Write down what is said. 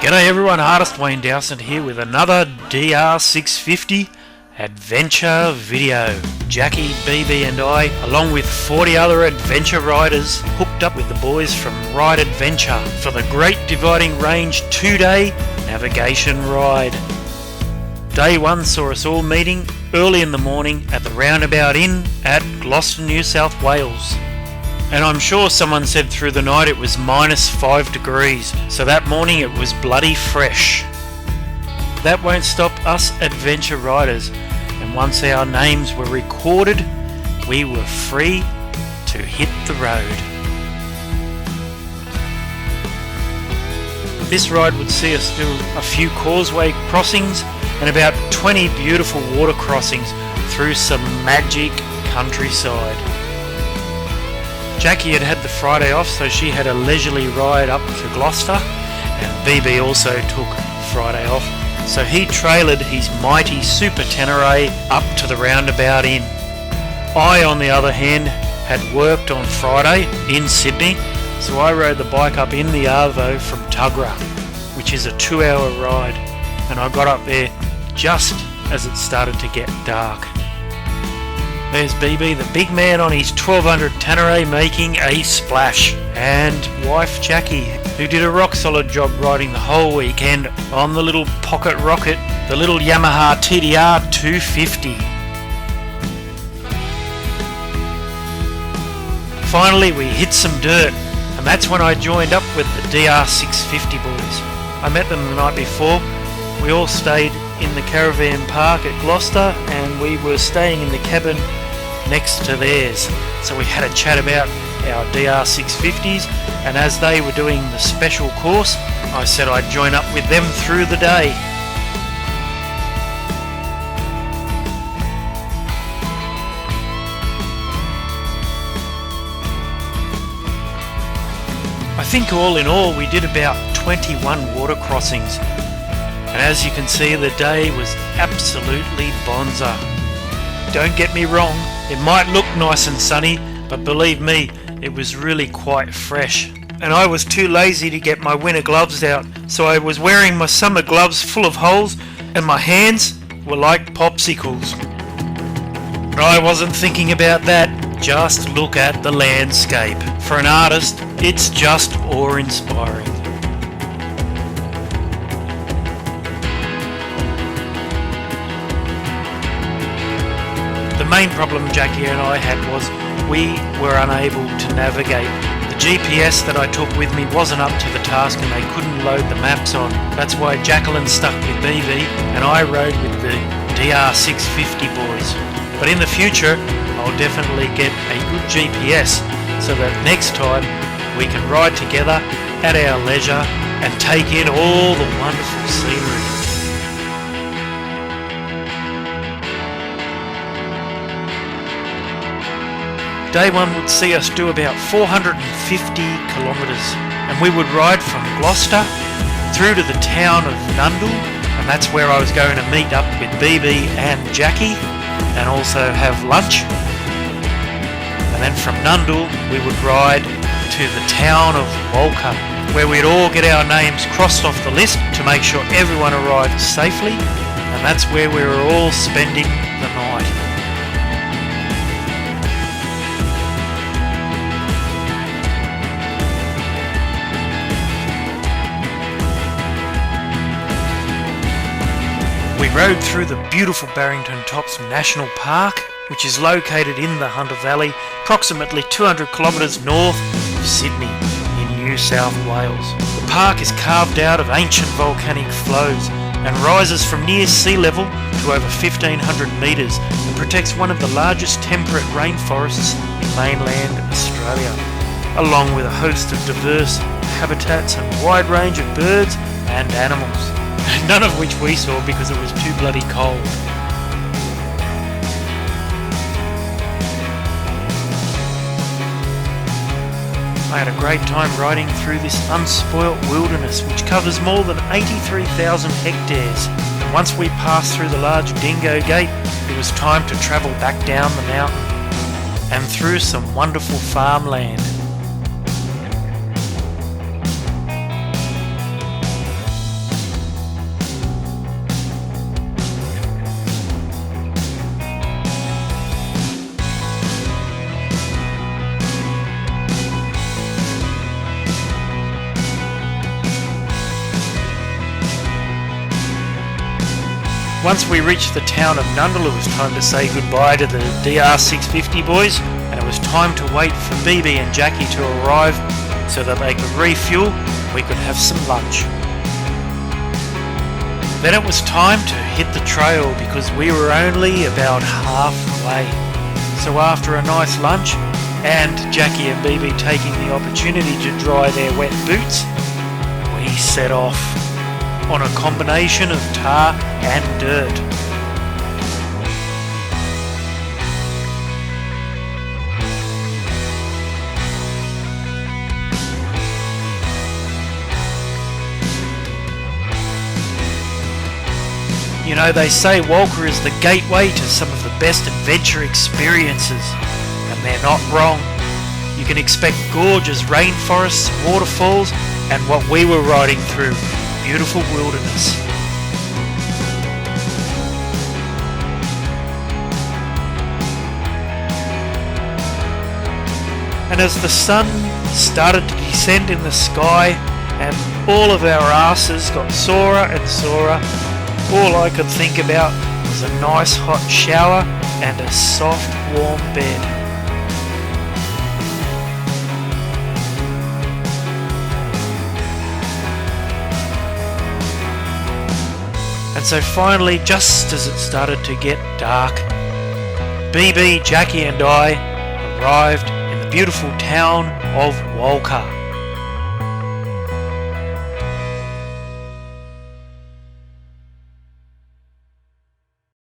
G'day everyone, Artist Wayne Dowsett here with another DR650 adventure video. Jacqui BB and I, along with 40 other adventure riders, hooked up with the boys from Ride Adventure for the Great Dividing Range 2-day navigation ride. Day 1 saw us all meeting early in the morning at the Roundabout Inn at Gloucester, New South Wales. And I'm sure someone said through the night it was -5 degrees, so that morning it was bloody fresh. That won't stop us adventure riders, and once our names were recorded, we were free to hit the road. This ride would see us do a few causeway crossings and about 20 beautiful water crossings through some magic countryside. Jacqui had the Friday off, so she had a leisurely ride up to Gloucester, and BB also took Friday off, so he trailered his mighty Super Tenere up to the Roundabout Inn. I, on the other hand, had worked on Friday in Sydney, so I rode the bike up in the Arvo from Tuggerah, which is a 2-hour ride, and I got up there just as it started to get dark. There's BB, the big man on his 1200 Tenere, making a splash, and wife Jacqui, who did a rock solid job riding the whole weekend on the little pocket rocket, the little Yamaha TDR 250. Finally we hit some dirt, and that's when I joined up with the DR650 boys. I met them the night before. We all stayed in the caravan park at Gloucester, and we were staying in the cabin next to theirs. So we had a chat about our DR650s, and as they were doing the special course, I said I'd join up with them through the day. I think all in all we did about 21 water crossings, and as you can see, the day was absolutely bonza. Don't get me wrong, it might look nice and sunny, but believe me, it was really quite fresh. And I was too lazy to get my winter gloves out, so I was wearing my summer gloves full of holes, and my hands were like popsicles. But I wasn't thinking about that. Just look at the landscape. For an artist, it's just awe-inspiring. The main problem Jacqui and I had was we were unable to navigate. The GPS that I took with me wasn't up to the task, and they couldn't load the maps on. That's why Jacqueline stuck with BB and I rode with the DR650 boys. But in the future, I'll definitely get a good GPS so that next time we can ride together at our leisure and take in all the wonderful scenery. Day 1 would see us do about 450 kilometres, and we would ride from Gloucester through to the town of Nundle, and that's where I was going to meet up with BB and Jacqui and also have lunch. And then from Nundle we would ride to the town of Walker, where we'd all get our names crossed off the list to make sure everyone arrived safely, and that's where we were all spending the night. We rode through the beautiful Barrington Tops National Park, which is located in the Hunter Valley, approximately 200 kilometres north of Sydney in New South Wales. The park is carved out of ancient volcanic flows and rises from near sea level to over 1,500 metres and protects one of the largest temperate rainforests in mainland Australia, along with a host of diverse habitats and wide range of birds and animals, none of which we saw because it was too bloody cold. I had a great time riding through this unspoilt wilderness, which covers more than 83,000 hectares. And once we passed through the large Dingo Gate, it was time to travel back down the mountain and through some wonderful farmland. Once we reached the town of Nundle, it was time to say goodbye to the DR650 boys, and it was time to wait for BB and Jacqui to arrive so that they could refuel and we could have some lunch. Then it was time to hit the trail because we were only about halfway. So after a nice lunch and Jacqui and BB taking the opportunity to dry their wet boots, we set off on a combination of tar and dirt. You know, they say Walker is the gateway to some of the best adventure experiences, and they're not wrong. You can expect gorgeous rainforests, waterfalls, and what we were riding through, beautiful wilderness. And as the sun started to descend in the sky and all of our asses got sorer and sorer, all I could think about was a nice hot shower and a soft warm bed. And so finally, just as it started to get dark, BB, Jacqui and I arrived in the beautiful town of Walker.